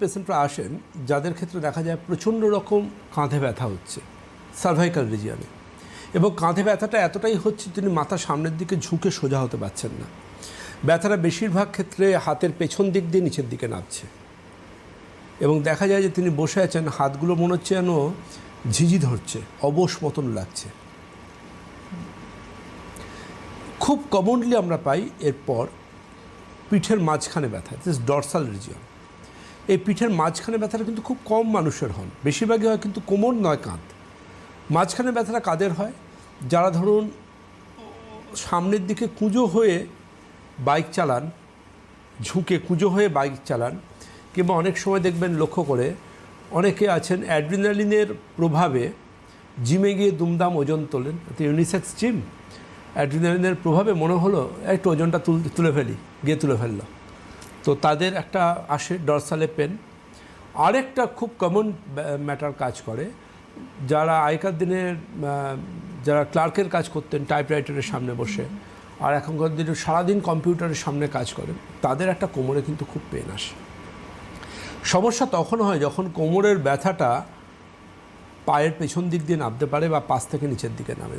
পেশেন্টরা আসেন যাদের ক্ষেত্রে দেখা যায় প্রচণ্ড রকম কাঁধে ব্যথা হচ্ছে সার্ভাইকাল রিজিয়নে, এবং কাঁধে ব্যথাটা এতটাই হচ্ছে তিনি মাথা সামনের দিকে ঝুঁকে সোজা হতে পারছেন না। ব্যথাটা বেশিরভাগ ক্ষেত্রে হাতের পেছন দিক দিয়ে নিচের দিকে নামছে, এবং দেখা যায় যে তিনি বসে আছেন, হাতগুলো মনে হচ্ছে যেন ঝিঝি ধরছে, অবশ মতন লাগছে। খুব কমনলি আমরা পাই এরপর পিঠের মাঝখানে ব্যথা, দিস ডরসাল রিজিয়ন। এই পিঠের মাঝখানে ব্যথাটা কিন্তু খুব কম মানুষের হন, বেশিরভাগই হয় কিন্তু কোমর নয় কাঁধ। মাঝখানে ব্যথাটা কাদের হয়? যারা ধরুন সামনের দিকে কুঁজো হয়ে বাইক চালান, ঝুঁকে কুঁজো হয়ে বাইক চালান, কিংবা অনেক সময় দেখবেন লক্ষ্য করে অনেকে আছেন অ্যাড্রিনালিনের প্রভাবে জিমে গিয়ে দুমদাম ওজন তোলেন, ইউনিসেক্স জিম, অ্যাড্রিনালিনের প্রভাবে মনে হলো একটু ওজনটা তুলে ফেলি, গিয়ে তুলে ফেললো, তো তাদের একটা আসে ডরসালে পেন। আরেকটা খুব কমন ম্যাটার কাজ করে, যারা আগেকার দিনের যারা ক্লার্কের কাজ করতেন টাইপরাইটারের সামনে বসে, আর এখনকার দিনে সারাদিন কম্পিউটারের সামনে কাজ করেন, তাদের একটা কোমরে কিন্তু খুব পেন আসে। সমস্যা তখন হয় যখন কোমরের ব্যথাটা পায়ের পেছন দিক দিয়ে নামতে পারে বা পাশ থেকে নিচের দিকে নামে।